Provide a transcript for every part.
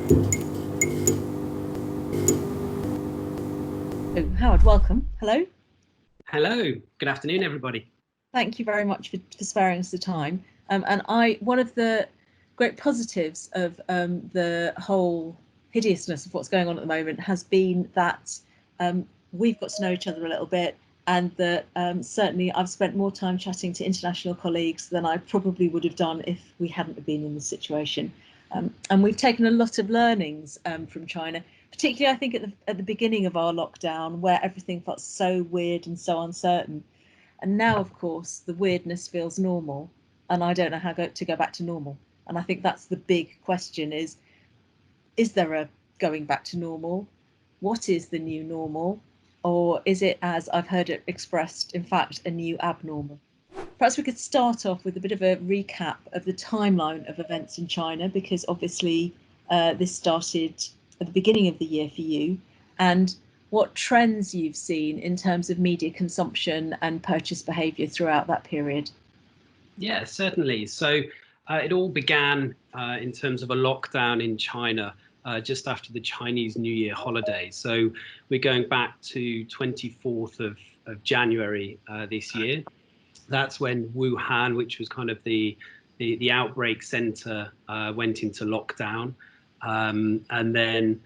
Oh, Howard, welcome. Hello. Hello. Good afternoon, everybody. Thank you very much for sparing us the time. One of the great positives of the whole hideousness of what's going on at the moment has been that we've got to know each other a little bit, and that certainly I've spent more time chatting to international colleagues than I probably would have done if we hadn't been in this situation. And we've taken a lot of learnings from China, particularly I think at the beginning of our lockdown, where everything felt so weird and so uncertain. And now, of course, the weirdness feels normal, and I don't know how to go back to normal. And I think that's the big question: is there a going back to normal? What is the new normal? Or is it, as I've heard it expressed, in fact, a new abnormal? Perhaps we could start off with a bit of a recap of the timeline of events in China, because obviously this started at the beginning of the year for you, and what trends you've seen in terms of media consumption and purchase behaviour throughout that period. Yeah, certainly. So it all began in terms of a lockdown in China just after the Chinese New Year holiday. So we're going back to 24th of January this year. That's when Wuhan, which was kind of the outbreak center, went into lockdown. And then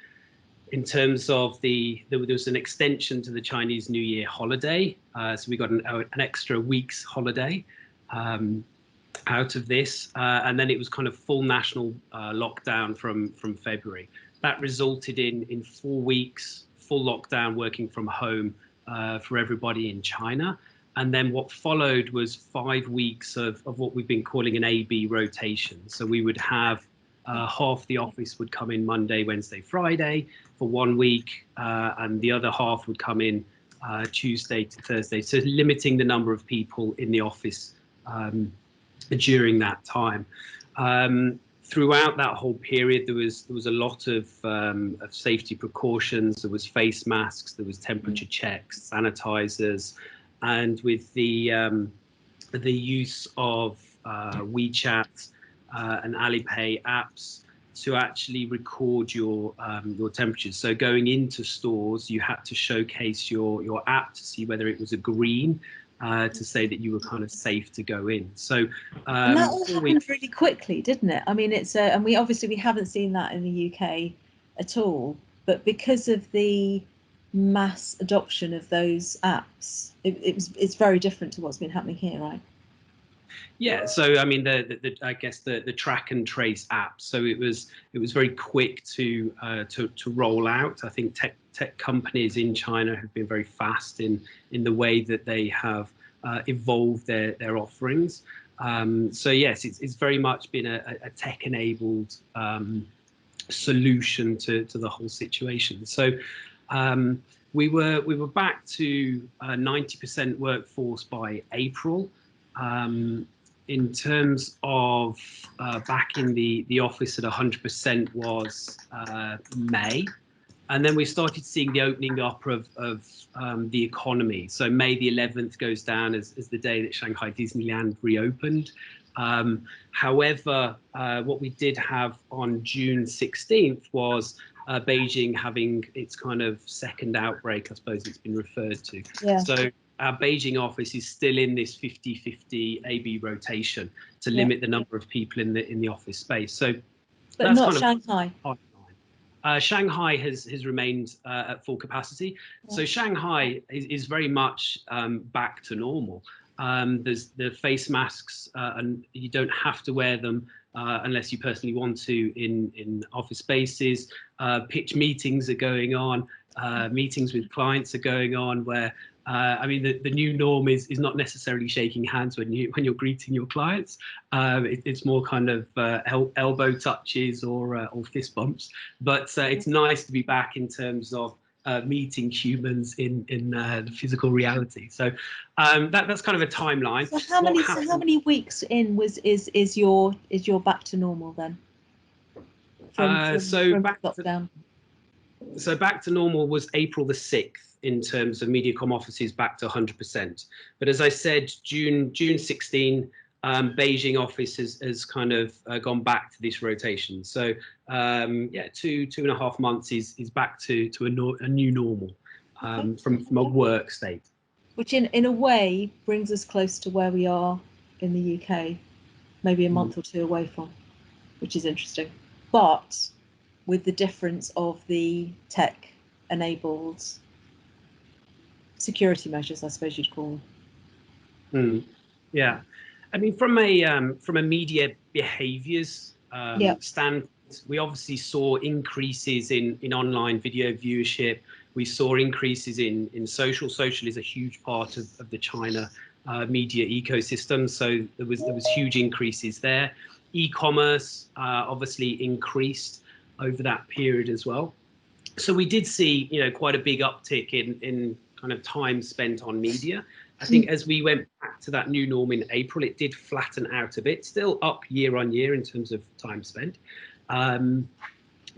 in terms of there was an extension to the Chinese New Year holiday. So we got an extra week's holiday out of this. And then it was kind of full national lockdown from February. That resulted in 4 weeks, full lockdown, working from home for everybody in China. And then what followed was 5 weeks of what we've been calling an A-B rotation. So we would have half the office would come in Monday, Wednesday, Friday for 1 week, and the other half would come in Tuesday to Thursday. So limiting the number of people in the office during that time. Throughout that whole period, there was a lot of safety precautions. There was face masks, there was temperature checks, sanitizers, and with the use of WeChat and Alipay apps to actually record your temperatures. So going into stores, you had to showcase your app to see whether it was a green, to say that you were kind of safe to go in. So and that all happened really quickly, didn't it? I mean, it's and we haven't seen that in the UK at all, but because of the mass adoption of those apps, it's very different to what's been happening here, right? Yeah, so I mean, I guess the track and trace app. So it was very quick to roll out. I think tech companies in China have been very fast in the way that they have evolved their offerings. So yes, it's very much been a tech-enabled solution to the whole situation. So we were back to 90% workforce by April. In terms of back in the office at 100% was May. And then we started seeing the opening up of the economy. So May the 11th goes down as the day that Shanghai Disneyland reopened. However, what we did have on June 16th was Beijing having its kind of second outbreak, I suppose it's been referred to. Yeah. So our Beijing office is still in this 50-50 A-B rotation to limit the number of people in the office space. So, but that's not kind Shanghai. Of Shanghai has remained at full capacity. Yeah. So Shanghai is very much back to normal. There's the face masks, and you don't have to wear them unless you personally want to in office spaces. Pitch meetings are going on. Meetings with clients are going on where I mean, the new norm is not necessarily shaking hands when you're greeting your clients. It's more kind of elbow touches or fist bumps. But it's nice to be back in terms of meeting humans in the physical reality. So that's kind of a timeline. So how many weeks in is your back to normal then? From lockdown. So back to normal was April the 6th in terms of MediaCom offices back to 100%. But as I said, June 16, Beijing office has kind of gone back to this rotation. So yeah, 2.5 months is back to a new normal from a work state. Which in a way brings us close to where we are in the UK, maybe a month or two away from, which is interesting. But with the difference of the tech-enabled security measures, I suppose you'd call them. Yeah, I mean, from a media behaviours standpoint, we obviously saw increases in online video viewership. We saw increases in social. Social is a huge part of the China media ecosystem, so there was huge increases there. E-commerce obviously increased over that period as well. So we did see, quite a big uptick in kind of time spent on media. I think as we went back to that new norm in April, it did flatten out a bit, still up year on year in terms of time spent.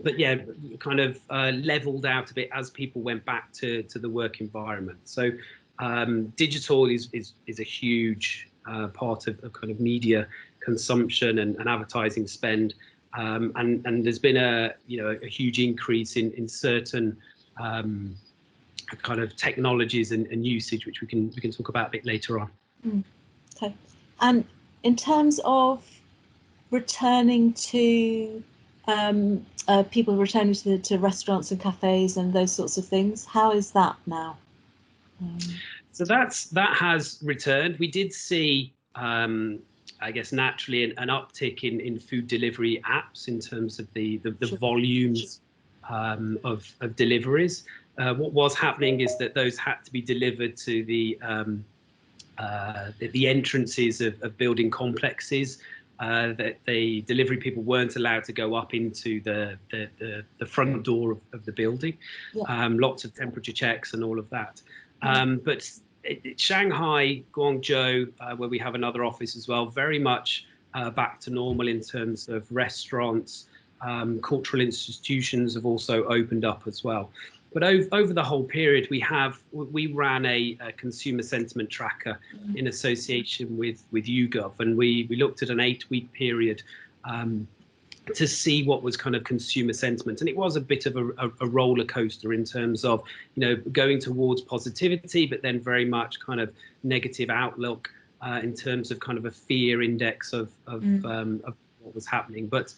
But yeah, kind of leveled out a bit as people went back to the work environment. So digital is a huge part of kind of media consumption and advertising spend. And there's been a huge increase in certain kind of technologies and usage, which we can talk about a bit later on. Okay. And in terms of returning to people returning to restaurants and cafes and those sorts of things, how is that now? So that has returned. We did see, I guess, naturally an uptick in food delivery apps in terms of the volumes of deliveries. What was happening is that those had to be delivered to the entrances of building complexes. That the delivery people weren't allowed to go up into the front door of the building. Lots of temperature checks and all of that. But Shanghai, Guangzhou, where we have another office as well, very much back to normal in terms of restaurants. Cultural institutions have also opened up as well. But over the whole period, we ran a consumer sentiment tracker in association with YouGov, and we looked at an 8-week period to see what was kind of consumer sentiment, and it was a bit of a roller coaster in terms of going towards positivity, but then very much kind of negative outlook in terms of kind of a fear index of what was happening. But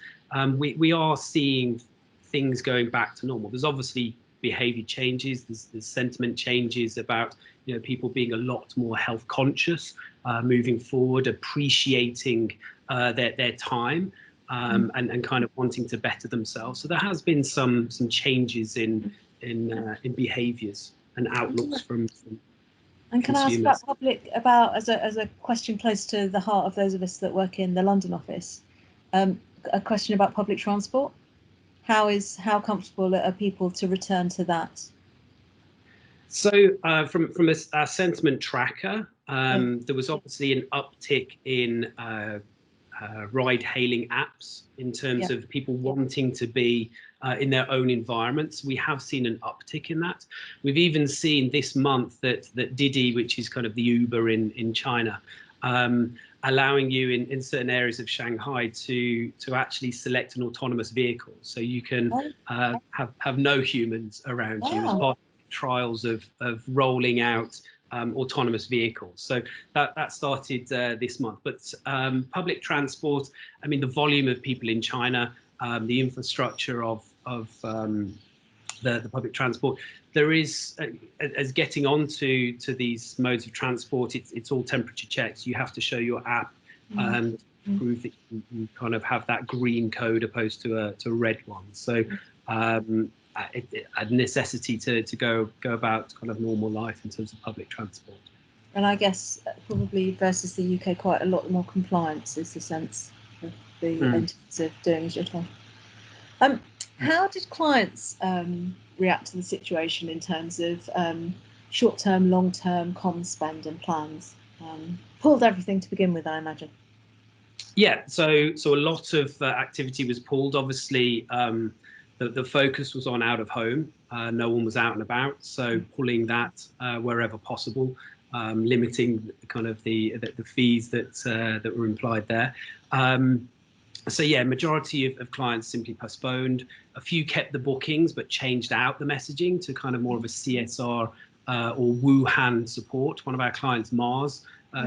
we are seeing things going back to normal. There's obviously behavior changes, there's sentiment changes about people being a lot more health conscious moving forward, appreciating their time and kind of wanting to better themselves. So there has been some changes in behaviors and outlooks from and can consumers. I ask about as a question close to the heart of those of us that work in the London office, a question about public transport. How comfortable are people to return to that? So from a sentiment tracker, there was obviously an uptick in ride-hailing apps in terms of people wanting to be in their own environments. We have seen an uptick in that. We've even seen this month that Didi, which is kind of the Uber in China, allowing you in certain areas of Shanghai to actually select an autonomous vehicle, so you can have no humans around you as part of trials of rolling out autonomous vehicles. So that started this month. But public transport, I mean, the volume of people in China, the infrastructure of the public transport, there is, as getting onto these modes of transport, it's all temperature checks. You have to show your app and prove that you kind of have that green code opposed to a red one. So a necessity to go about kind of normal life in terms of public transport. And I guess probably versus the UK, quite a lot more compliance is the sense of the entities of doing as you're told. How did clients react to the situation in terms of short-term, long-term comms spend and plans? Pulled everything to begin with, I imagine. Yeah, so a lot of activity was pulled. Obviously, the focus was on out of home. No one was out and about, so pulling that wherever possible. limiting kind of the fees that were implied there. So yeah, majority of clients simply postponed. A few kept the bookings but changed out the messaging to kind of more of a CSR or Wuhan support. One of our clients, Mars,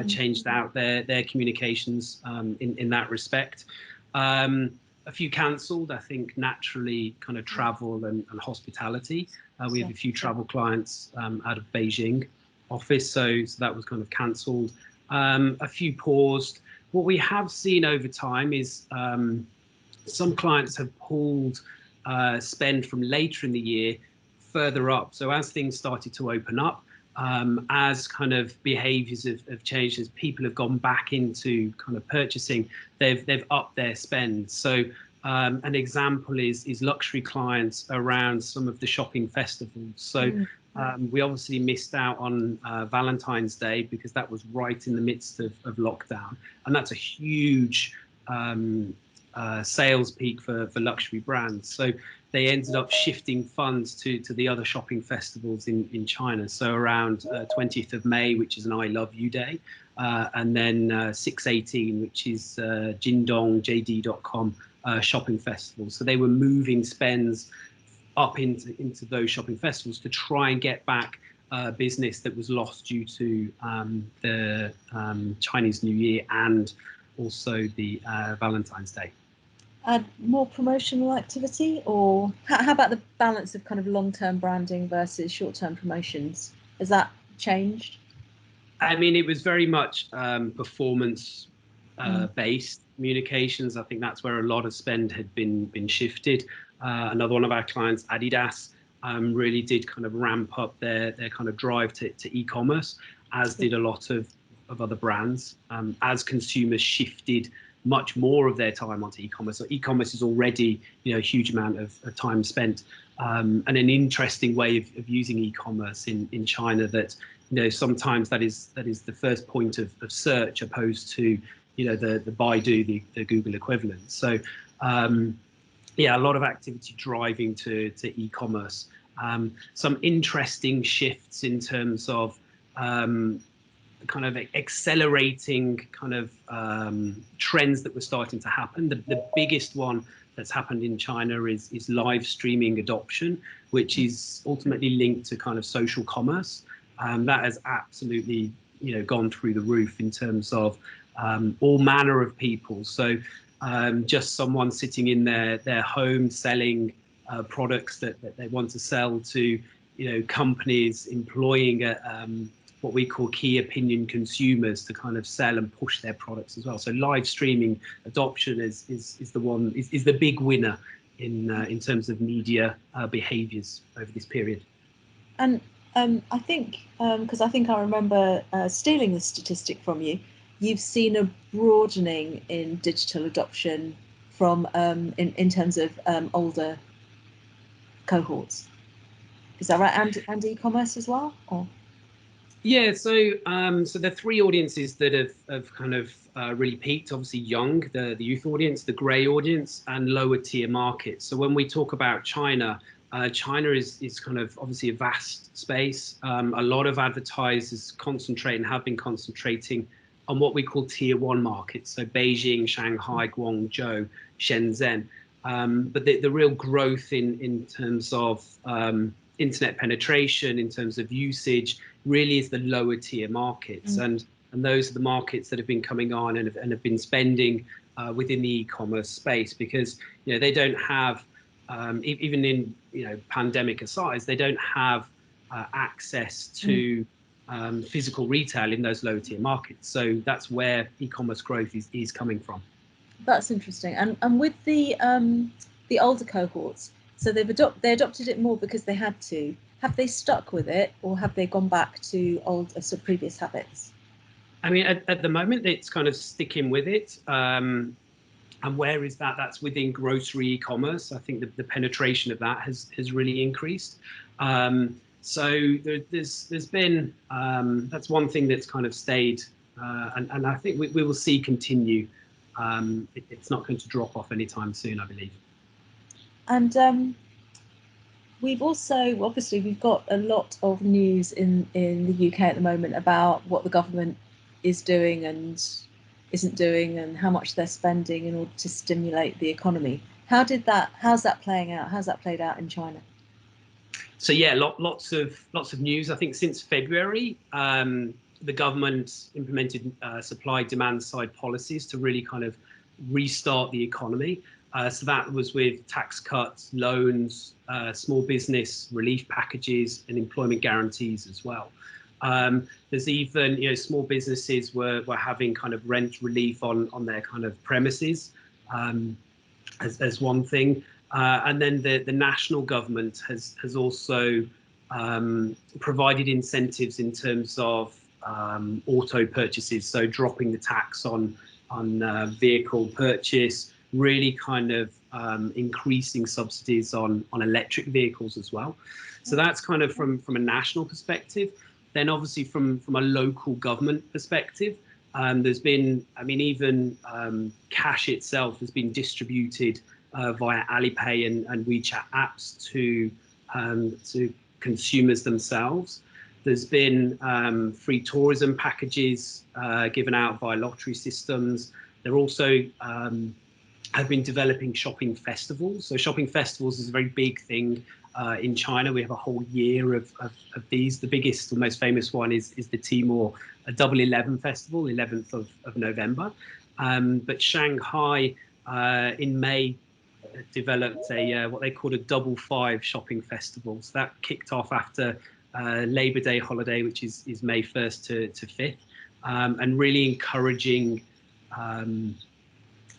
changed out their communications in that respect. A few cancelled, I think, naturally, kind of travel and hospitality. We have a few travel clients out of Beijing office, so that was kind of cancelled. A few paused. What we have seen over time is some clients have pulled spend from later in the year further up. So as things started to open up, as kind of behaviours have changed, as people have gone back into kind of purchasing, they've upped their spend. So an example is luxury clients around some of the shopping festivals. So we obviously missed out on Valentine's Day because that was right in the midst of lockdown, and that's a huge sales peak for luxury brands. So they ended up shifting funds to the other shopping festivals in China. So around 20th of May, which is an I Love You Day, and then 6/18, which is Jingdong, JD.com shopping festival. So they were moving spends up into those shopping festivals to try and get back business that was lost due to the Chinese New Year and also the Valentine's Day. More promotional activity, or how about the balance of kind of long-term branding versus short-term promotions? Has that changed? I mean, it was very much performance based communications. I think that's where a lot of spend had been shifted. Another one of our clients, Adidas, really did kind of ramp up their kind of drive to e-commerce, as did a lot of other brands, as consumers shifted much more of their time onto e-commerce. So e-commerce is already, a huge amount of time spent, and an interesting way of using e-commerce in China that, sometimes that is the first point of search, opposed to, the Baidu, the Google equivalent. So yeah, a lot of activity driving to e-commerce. Some interesting shifts in terms of kind of accelerating kind of trends that were starting to happen. The biggest one that's happened in China is live streaming adoption, which is ultimately linked to kind of social commerce. That has absolutely, gone through the roof in terms of all manner of people. So just someone sitting in their home selling products that they want to sell to, companies employing what we call key opinion consumers to kind of sell and push their products as well. So live streaming adoption is the big winner in terms of media behaviours over this period. And I think, because I think I remember stealing the statistic from you, you've seen a broadening in digital adoption from in terms of older cohorts. Is that right? And e-commerce as well? Or? Yeah, so the three audiences that have kind of really peaked, obviously young, the youth audience, the grey audience, and lower tier markets. So when we talk about China, China is kind of obviously a vast space. A lot of advertisers concentrate and have been concentrating on what we call tier one markets, so Beijing, Shanghai, Guangzhou, Shenzhen. But the real growth in terms of internet penetration, in terms of usage, really is the lower tier markets, and those are the markets that have been coming on and have been spending within the e-commerce space, because they don't have even in pandemic aside, they don't have access to physical retail in those lower tier markets. So that's where e-commerce growth is coming from. That's interesting. And with the older cohorts, so they adopted it more because they had to. Have they stuck with it, or have they gone back to previous habits? I mean, at the moment, it's kind of sticking with it. And where is that? That's within grocery e-commerce. I think the penetration of that has really increased. So there's been that's one thing that's kind of stayed, and I think we will see continue. It's not going to drop off anytime soon, I believe. And we've also, obviously, we've got a lot of news in the UK at the moment about what the government is doing and isn't doing, and how much they're spending in order to stimulate the economy. How's that playing out? How's that played out in China? So yeah, lots of news. I think since February, the government implemented supply demand side policies to really kind of restart the economy. So that was with tax cuts, loans, small business relief packages, and employment guarantees as well. There's even, small businesses were having kind of rent relief on their kind of premises, as one thing. And then the national government has also provided incentives in terms of auto purchases, so dropping the tax on vehicle purchase, really kind of increasing subsidies on electric vehicles as well. So that's kind of from a national perspective. Then obviously from a local government perspective, there's been, even cash itself has been distributed via Alipay and WeChat apps to consumers themselves. There's been free tourism packages given out via lottery systems. They're also have been developing shopping festivals. So shopping festivals is a very big thing in China. We have a whole year of these. The biggest, the most famous one is the Timor Double 11 Festival, 11th of November. But Shanghai in May developed a what they called a Double 5 shopping festival. So that kicked off after Labor Day holiday, which is May 1st to 5th, and really encouraging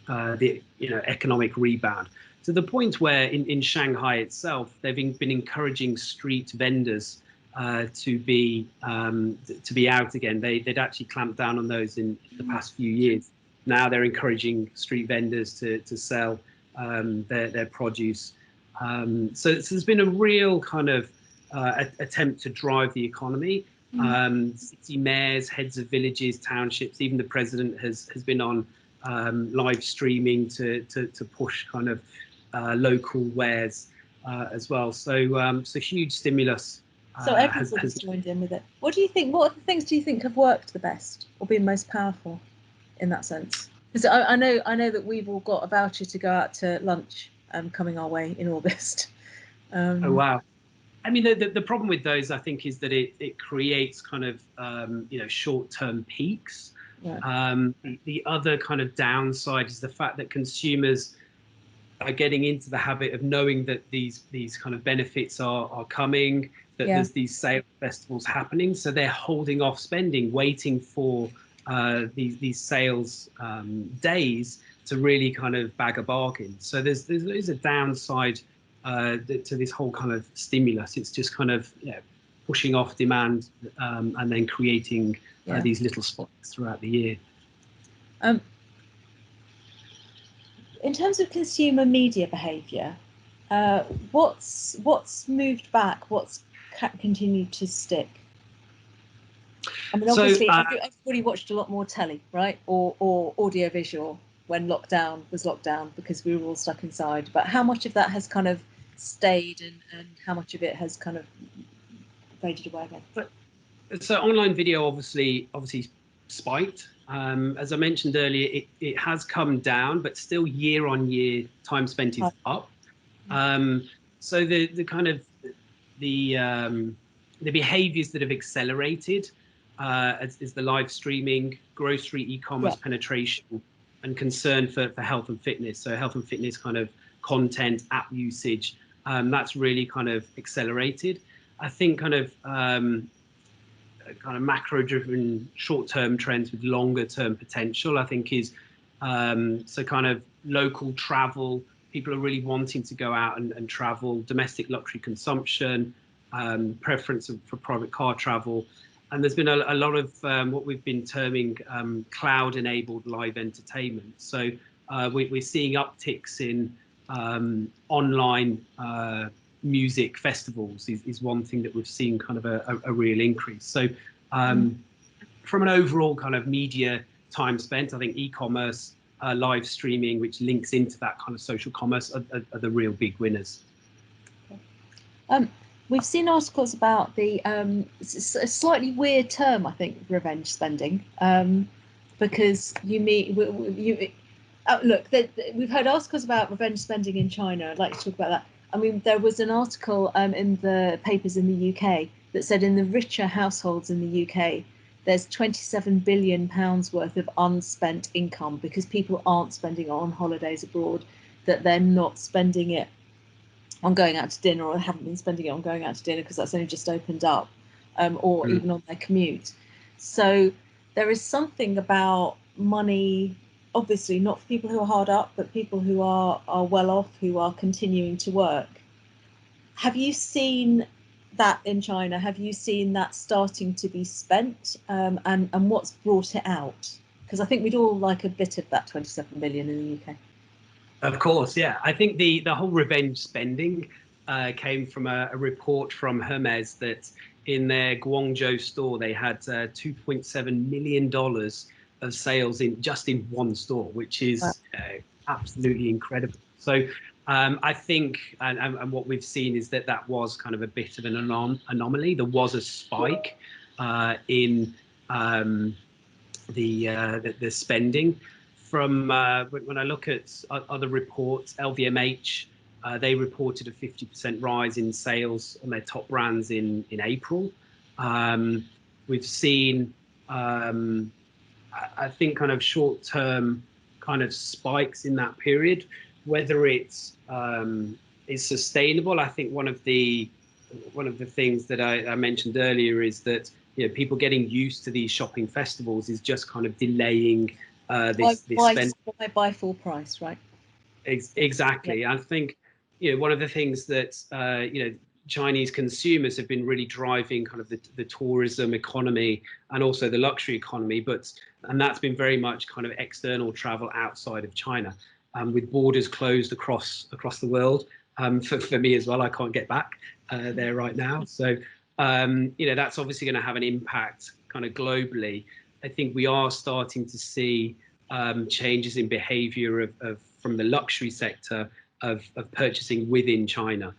the economic rebound, to the point where in Shanghai itself they've been encouraging street vendors to be out again. They'd actually clamped down on those in the past few years. Now they're encouraging street vendors to sell their produce. So there's been a real kind of attempt to drive the economy. City mayors, heads of villages, townships, even the president has been on live streaming to push kind of local wares as well. So huge stimulus. So everybody's joined in with it. What do you think? What other things do you think have worked the best or been most powerful in that sense? Because I know that we've all got a voucher to go out to lunch coming our way in August. Oh wow! I mean, the problem with those, I think, is that it creates kind of short-term peaks. Right. The other kind of downside is the fact that consumers are getting into the habit of knowing that these kind of benefits are coming, that there's these sales festivals happening, so they're holding off spending, waiting for these sales days to really kind of bag a bargain. So there's a downside to this whole kind of stimulus. It's just kind of pushing off demand and then creating these little spots throughout the year. In terms of consumer media behaviour, what's moved back? What's continued to stick? I mean, obviously, everybody watched a lot more telly, right, or audiovisual when lockdown was lockdown because we were all stuck inside. But how much of that has kind of stayed, and how much of it has kind of faded away again? So online video obviously spiked. As I mentioned earlier, it has come down, but still year on year time spent is up. So the kind of the behaviours that have accelerated is the live streaming, grocery e-commerce penetration, and concern for health and fitness. So health and fitness kind of content, app usage, that's really kind of accelerated. I think kind of macro-driven short-term trends with longer-term potential, I think is so kind of local travel. People are really wanting to go out and travel, domestic luxury consumption, preference for private car travel. And there's been a lot of what we've been terming cloud-enabled live entertainment. So we're seeing upticks in online music festivals is one thing that we've seen kind of a real increase. So from an overall kind of media time spent, I think e-commerce, live streaming, which links into that kind of social commerce, are the real big winners. We've seen articles about the it's a slightly weird term, I think, revenge spending, because you mean look, we've heard articles about revenge spending in China. I'd like to talk about that. I mean, there was an article in the papers in the UK that said in the richer households in the UK, there's £27 billion worth of unspent income because people aren't spending it on holidays abroad, that they're not spending it on going out to dinner, or haven't been spending it on going out to dinner because that's only just opened up, or even on their commute. So there is something about money, obviously not for people who are hard up, but people who are well off, who are continuing to work. Have you seen that in China? Have you seen that starting to be spent, and what's brought it out? Because I think we'd all like a bit of that 27 million in the UK. Of course, yeah. I think the whole revenge spending came from a report from Hermes that in their Guangzhou store they had $2.7 million of sales in one store, which is absolutely incredible. So I think, and what we've seen is that was kind of a bit of an anomaly. There was a spike in the spending. From when I look at other reports, LVMH, they reported a 50% rise in sales on their top brands in April. We've seen, I think, kind of short-term kind of spikes in that period. Whether it's is sustainable, I think one of the things that I mentioned earlier is that people getting used to these shopping festivals is just kind of delaying this spend. Buy full price, right? Exactly. Yeah. I think one of the things that Chinese consumers have been really driving kind of the tourism economy and also the luxury economy, and that's been very much kind of external travel outside of China, with borders closed across the world. For me as well, I can't get back there right now. So that's obviously going to have an impact kind of globally. I think we are starting to see changes in behavior from the luxury sector of purchasing within China.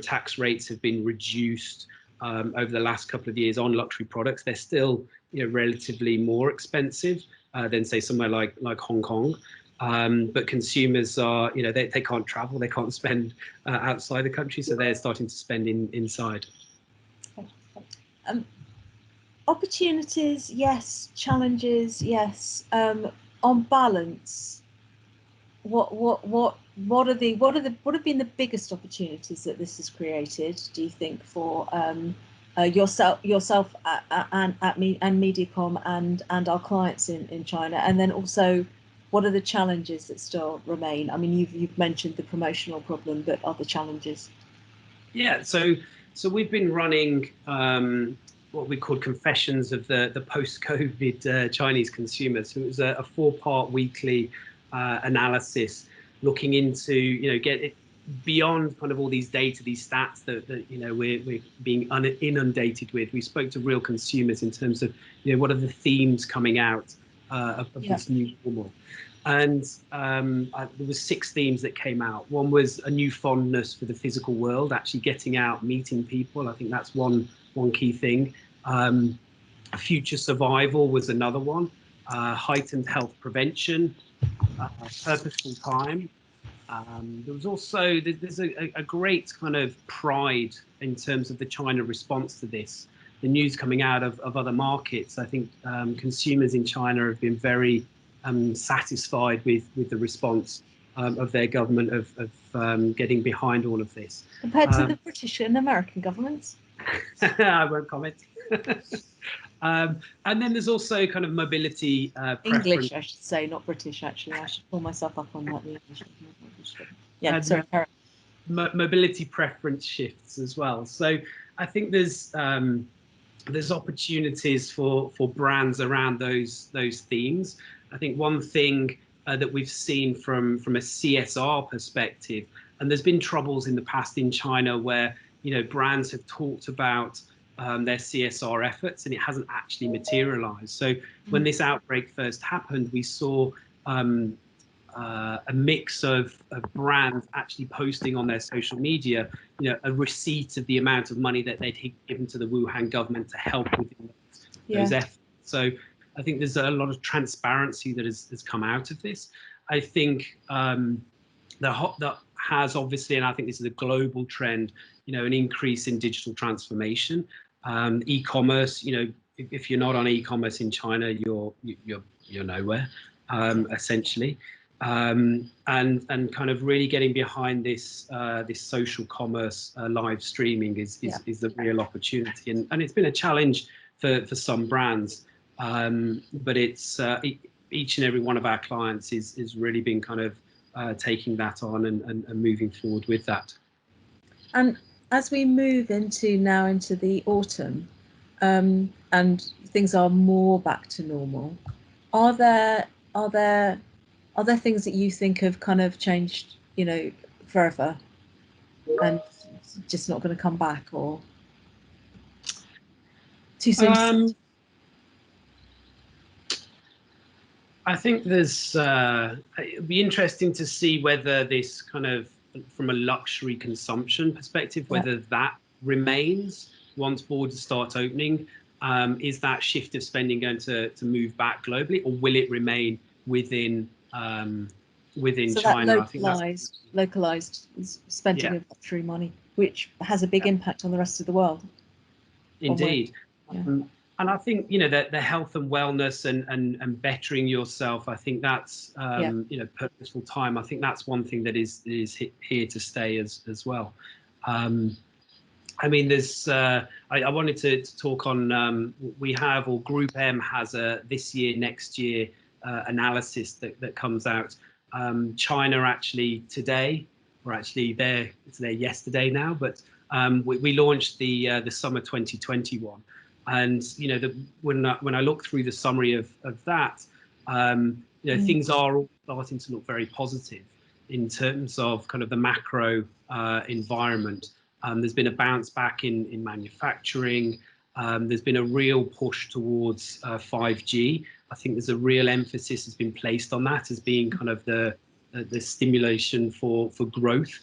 Tax rates have been reduced over the last couple of years on luxury products. They're still relatively more expensive than, say, somewhere like Hong Kong. But consumers are, they can't travel, they can't spend outside the country, so they're starting to spend inside. Opportunities, yes. Challenges, yes. On balance, what have been the biggest opportunities that this has created, do you think, for yourself and MediaCom and our clients in China? And then also, what are the challenges that still remain? I mean, you've mentioned the promotional problem, but other challenges? Yeah, so we've been running what we call confessions of the post-COVID Chinese consumers. So it was a 4-part weekly analysis looking into, get it beyond kind of all these data, these stats that we're being inundated with. We spoke to real consumers in terms of, what are the themes coming out of this new normal. And there was 6 themes that came out. One was a new fondness for the physical world, actually getting out, meeting people. I think that's one key thing. Future survival was another one. Heightened health prevention, purposeful time. There was also, there's a great kind of pride in terms of the China response to this. The news coming out of other markets, I think consumers in China have been very satisfied with the response of their government of getting behind all of this. Compared to the British and American governments? I won't comment. And then there's also kind of mobility English, I should say, not British, actually. I should pull myself up on that. Yeah, sorry. Mobility preference shifts as well. So I think there's opportunities for brands around those themes. I think one thing that we've seen from a CSR perspective, and there's been troubles in the past in China where brands have talked about their CSR efforts and it hasn't actually materialized. So when this outbreak first happened, we saw a mix of brands actually posting on their social media, a receipt of the amount of money that they'd given to the Wuhan government to help with those efforts. So I think there's a lot of transparency that has come out of this. I think that has obviously, and I think this is a global trend, an increase in digital transformation. E-commerce, if you're not on e-commerce in China, you're nowhere, essentially. And kind of really getting behind this social commerce live streaming is the real opportunity, and it's been a challenge for some brands, but it's each and every one of our clients is really been kind of taking that on and moving forward with that. And as we move into the autumn, and things are more back to normal, are there things that you think have kind of changed, forever, and just not going to come back, or too soon? I think it'd be interesting to see whether this kind of, from a luxury consumption perspective, whether that remains once borders start opening. Is that shift of spending going to move back globally, or will it remain within so China? That localized spending of luxury money, which has a big impact on the rest of the world. Indeed. And I think, the health and wellness and bettering yourself, I think that's, purposeful time. I think that's one thing that is here to stay as well. I mean, there's, I wanted to talk on, we have, or Group M has a this year, next year analysis that comes out. China actually today, or actually it's there yesterday now, but we launched the summer 2021. And when I look through the summary of that, things are all starting to look very positive in terms of kind of the macro environment. There's been a bounce back in manufacturing. There's been a real push towards 5G. I think there's a real emphasis has been placed on that as being kind of the stimulation for growth.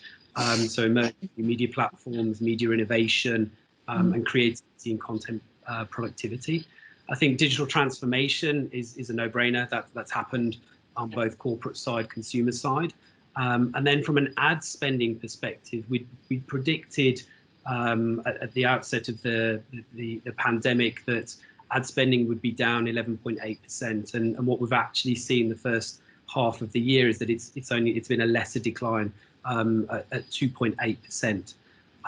So emerging media platforms, media innovation, and creativity and content productivity. I think digital transformation is a no-brainer. That's happened on both corporate side, consumer side. And then from an ad spending perspective, we predicted at the outset of the pandemic that ad spending would be down 11.8%. And what we've actually seen the first half of the year is that it's been a lesser decline at 2.8%.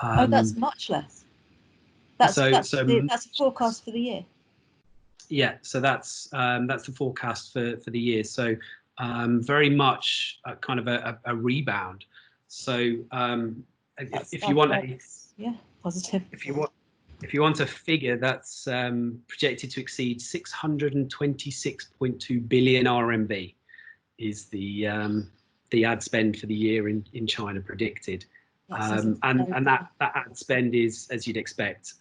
Oh, that's much less. That's a forecast for the year. Yeah, so that's the forecast for the year. So very much kind of a rebound. So if you want positive. If you want a figure, that's projected to exceed 626.2 billion RMB is the ad spend for the year in China predicted. And that ad spend is, as you'd expect,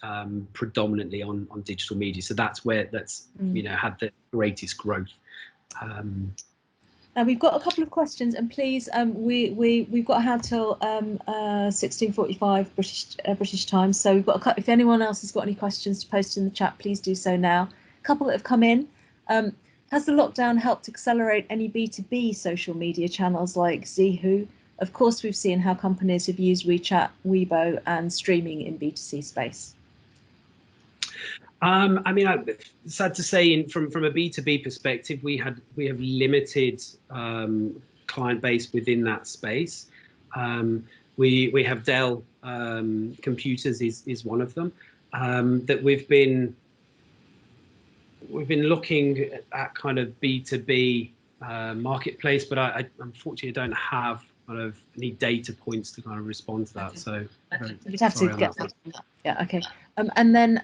predominantly on digital media. So that's where had the greatest growth. Now we've got a couple of questions, and please, we've got to have till 16:45 British time. So we've got if anyone else has got any questions to post in the chat, please do so now. A couple that have come in. Has the lockdown helped accelerate any B2B social media channels like Zhihu? Of course, we've seen how companies have used WeChat, Weibo, and streaming in B2C space. I mean, sad to say, from a B2B perspective, we have limited client base within that space. We have Dell computers is one of them that we've been looking at kind of B2B marketplace, but I unfortunately don't have kind of any data points to kind of respond to that. Okay. So you'd have to get that. Yeah, okay. And then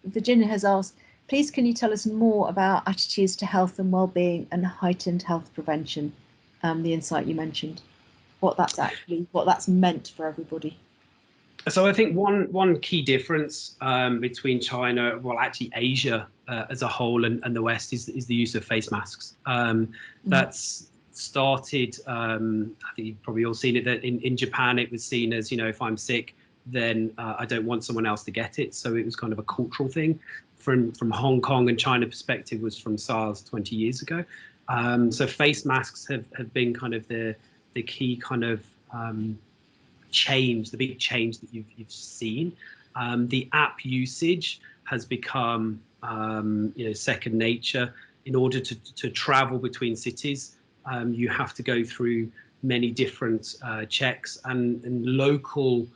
Virginia has asked, please can you tell us more about attitudes to health and well-being and heightened health prevention? The insight you mentioned, what that's meant for everybody. So I think one key difference between China, well, actually Asia as a whole and the West is the use of face masks. That's started, I think you've probably all seen it, that in Japan it was seen as, if I'm sick, then I don't want someone else to get it. So it was kind of a cultural thing. From Hong Kong and China perspective was from SARS 20 years ago. So face masks have been kind of the key kind of change, the big change that you've seen. The app usage has become second nature. In order to travel between cities, you have to go through many different checks, and local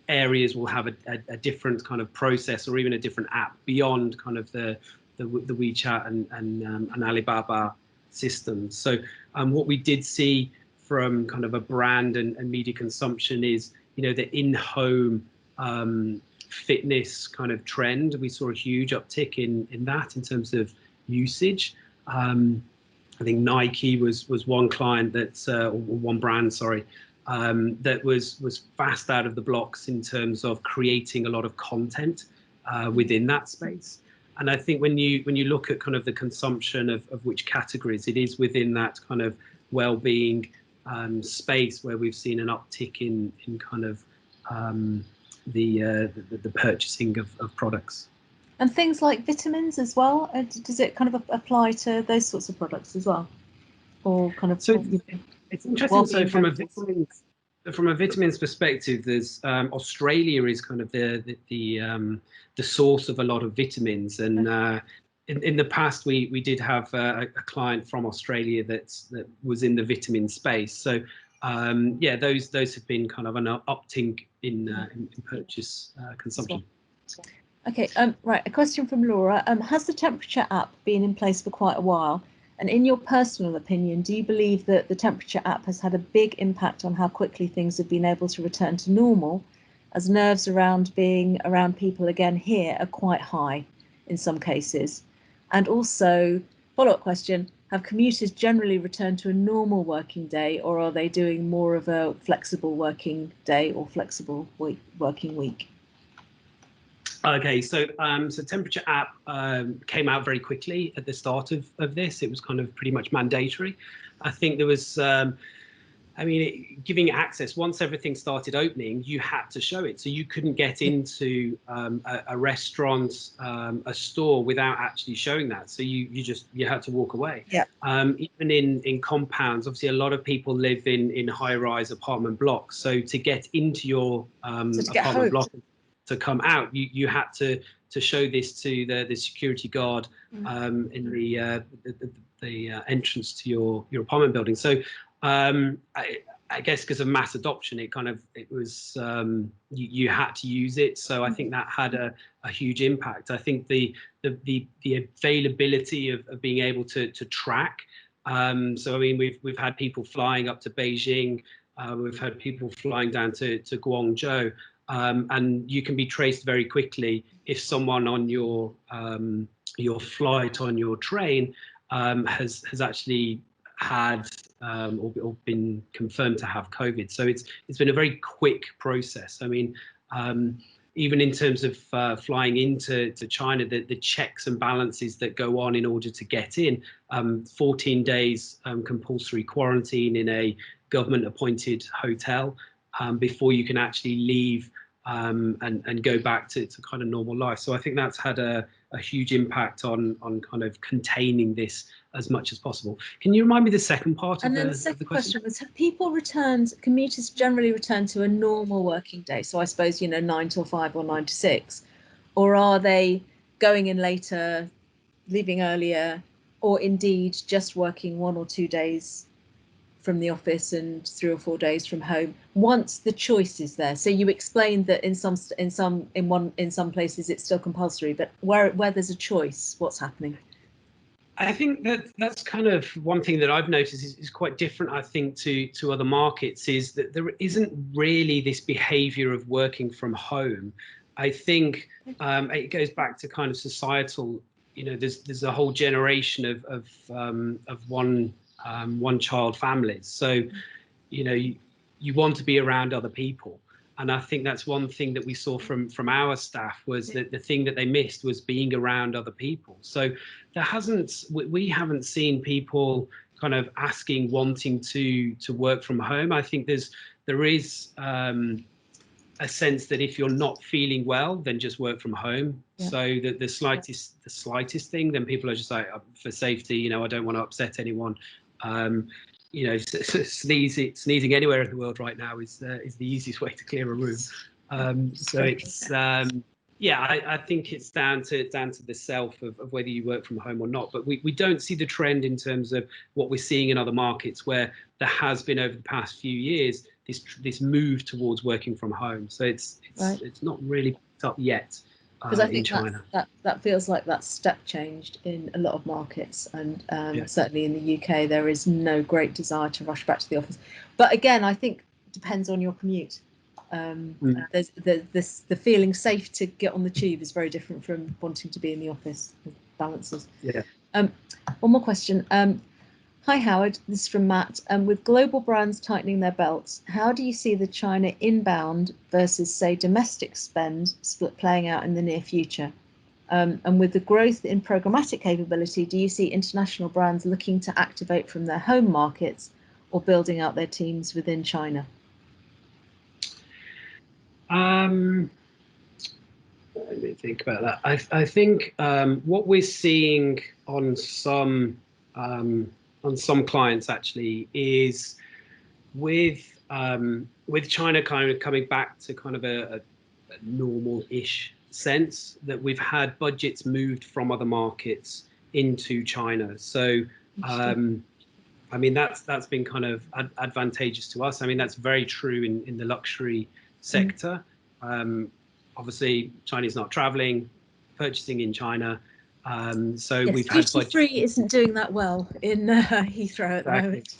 areas will have a different kind of process, or even a different app beyond kind of the WeChat and Alibaba systems. So what we did see from kind of a brand and media consumption is, the in-home fitness kind of trend. We saw a huge uptick in that in terms of usage. I think Nike was one client that's or one brand, sorry, that was fast out of the blocks in terms of creating a lot of content within that space. And I think when you look at kind of the consumption of which categories, it is within that kind of well-being space where we've seen an uptick in kind of the purchasing of products. And things like vitamins as well. Does it kind of apply to those sorts of products as well, or kind of? So it's interesting. So from a vitamins perspective, there's Australia is kind of the source of a lot of vitamins, and in the past we did have a client from Australia that was in the vitamin space. So yeah, those have been kind of an uptick in purchase consumption. Okay, right, a question from Laura. Has the temperature app been in place for quite a while? And in your personal opinion, do you believe that the temperature app has had a big impact on how quickly things have been able to return to normal, as nerves around being around people again here are quite high in some cases? And also, follow-up question, have commuters generally returned to a normal working day, or are they doing more of a flexible working day or flexible working week? Okay, so temperature app came out very quickly at the start of this. It was kind of pretty much mandatory. I think there was, giving access, once everything started opening, you had to show it. So you couldn't get into a restaurant, a store without actually showing that. So you had to walk away. Yeah. Even in compounds, obviously a lot of people live in high-rise apartment blocks. So to get into your apartment block, to come out, you had to show this to the security guard in the entrance to your apartment building. So I guess because of mass adoption, it was you had to use it. So I think that had a huge impact. I think the availability of being able to track. So I mean, we've had people flying up to Beijing. We've had people flying down to Guangzhou. And you can be traced very quickly if someone on your flight, on your train, has actually had or been confirmed to have COVID. So it's been a very quick process. I mean, even in terms of flying into China, the checks and balances that go on in order to get in, 14 days compulsory quarantine in a government-appointed hotel before you can actually leave and go back to kind of normal life. So I think that's had a huge impact on kind of containing this as much as possible. Can you remind me the second part of the second question? question was, have people returned, commuters generally returned to a normal working day? So I suppose, 9 till 5 or 9 to 6, or are they going in later, leaving earlier, or indeed just working 1 or 2 days from the office and 3 or 4 days from home once the choice is there? So you explained that in some places it's still compulsory, but where there's a choice, what's happening? I think that's kind of one thing that I've noticed is quite different, I think, to other markets, is that there isn't really this behavior of working from home. I think it goes back to kind of societal, there's a whole generation of one child families. So, you want to be around other people. And I think that's one thing that we saw from our staff, was that the thing that they missed was being around other people. So we haven't seen people kind of asking, wanting to work from home. I think there is a sense that if you're not feeling well, then just work from home. Yeah. So that the slightest thing, then people are just like, for safety, you know, I don't want to upset anyone. You know, sneezing anywhere in the world right now is the easiest way to clear a room. So it's yeah, I think it's down to the self of whether you work from home or not. But we don't see the trend in terms of what we're seeing in other markets, where there has been over the past few years this move towards working from home. So it's not really picked up yet in China. That feels like that's step changed in a lot of markets, and certainly in the UK there is no great desire to rush back to the office. But again, I think it depends on your commute. There's the feeling safe to get on the tube is very different from wanting to be in the office. Balances. Yeah. One more question. Hi Howard, this is from Matt. With global brands tightening their belts, how do you see the China inbound versus, say, domestic spend split playing out in the near future? And with the growth in programmatic capability, do you see international brands looking to activate from their home markets or building out their teams within China? Let me think about that. I think what we're seeing on some clients actually is with China kind of coming back to kind of a normal-ish sense, that we've had budgets moved from other markets into China. So I mean that's been kind of advantageous to us. I mean that's very true in the luxury sector. Obviously China's not traveling, purchasing in China. So yes, we've had duty free isn't doing that well in Heathrow at the moment.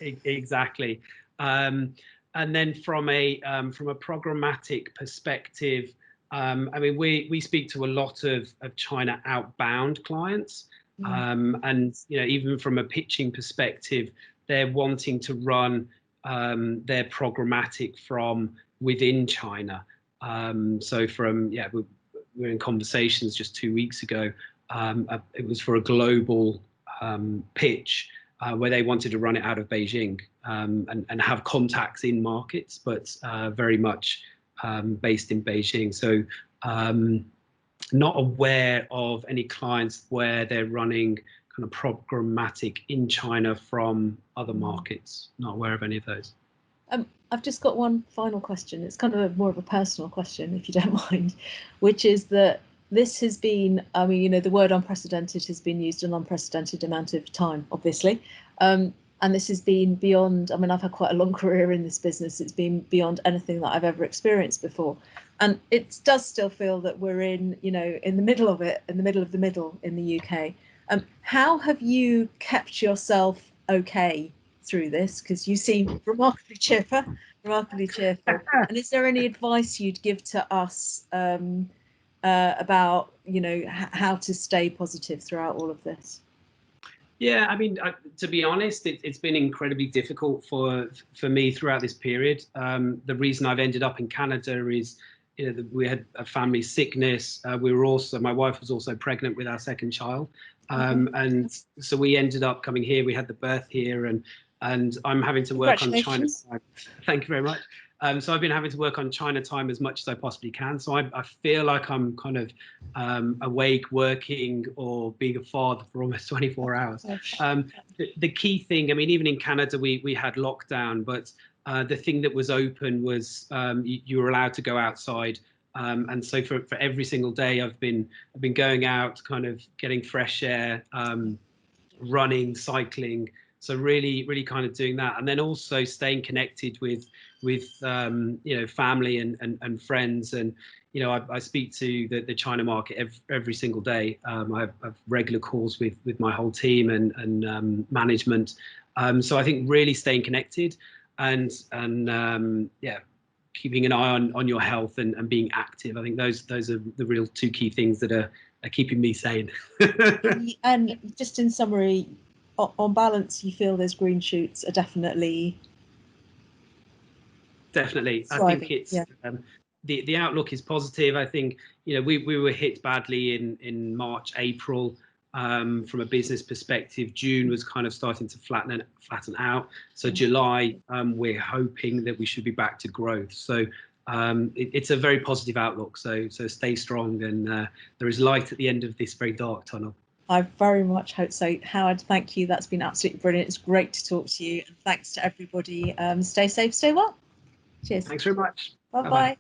Exactly. And then from a programmatic perspective, I mean we speak to a lot of China outbound clients, and you know, even from a pitching perspective, they're wanting to run their programmatic from within China. So we're in conversations just 2 weeks ago. It was for a global pitch where they wanted to run it out of Beijing and have contacts in markets, but very much based in Beijing. So not aware of any clients where they're running kind of programmatic in China from other markets. Not aware of any of those. I've just got one final question. It's kind of more of a personal question, if you don't mind, which is that this has been, I mean, you know, the word unprecedented has been used an unprecedented amount of time, obviously. And this has been beyond, I mean, I've had quite a long career in this business. It's been beyond anything that I've ever experienced before. And it does still feel that we're in, you know, in the middle of it, in the middle of the middle in the UK. How have you kept yourself okay through this, because you seem remarkably cheerful. And is there any advice you'd give to us about, you know, how to stay positive throughout all of this? Yeah, I mean, to be honest, it's been incredibly difficult for me throughout this period. The reason I've ended up in Canada is, you know, we had a family sickness. My wife was also pregnant with our second child, and so we ended up coming here. We had the birth here, and I'm having to work on China time. Thank you very much. So I've been having to work on China time as much as I possibly can. So I feel like I'm kind of awake, working, or being a father for almost 24 hours. The key thing, I mean, even in Canada, we had lockdown, but the thing that was open was you were allowed to go outside. And so for every single day, I've been going out, kind of getting fresh air, running, cycling. So really kind of doing that, and then also staying connected with you know, family and friends. And you know, I speak to the China market every single day. I have regular calls with my whole team and management. So I think really staying connected and yeah, keeping an eye on your health and being active. I think those are the real two key things that are keeping me sane. And just in summary, on balance, you feel those green shoots are definitely. I think it's the outlook is positive. I think, you know, we were hit badly in March, April. from a business perspective. June was kind of starting to flatten out. So July, we're hoping that we should be back to growth. So it's a very positive outlook. So stay strong, and there is light at the end of this very dark tunnel. I very much hope so. Howard, thank you. That's been absolutely brilliant. It's great to talk to you. And thanks to everybody. Stay safe, stay well. Cheers. Thanks very much. Bye-bye.